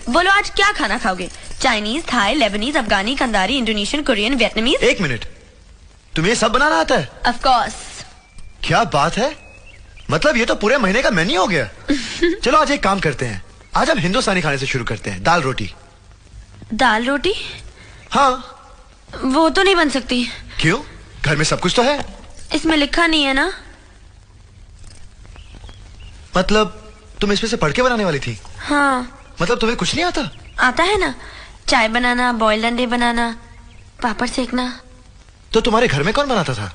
बोलो आज क्या खाना खाओगे? चाइनीज, थाई, लेबनीज, अफगानी, कंदारी, इंडोनेशियन, कोरियन, वियतनामीज? एक मिनट, तुम्हें सब बनाना आता है? Of course. क्या बात है, मतलब ये तो पूरे महीने का मेन्यू हो गया। चलो आज एक काम करते हैं, आज हम हिंदुस्तानी खाने से शुरू करते हैं। दाल रोटी। दाल रोटी? हाँ। वो तो नहीं बन सकती। क्यों? घर में सब कुछ तो है। इसमें लिखा नहीं है ना। मतलब तुम इसमें से पढ़ के बनाने वाली थी? हाँ। मतलब तुम्हें कुछ नहीं आता? आता है ना, चाय बनाना, बॉइल्ड अंडे बनाना, पापड़ सेकना। तो तुम्हारे घर में कौन बनाता था?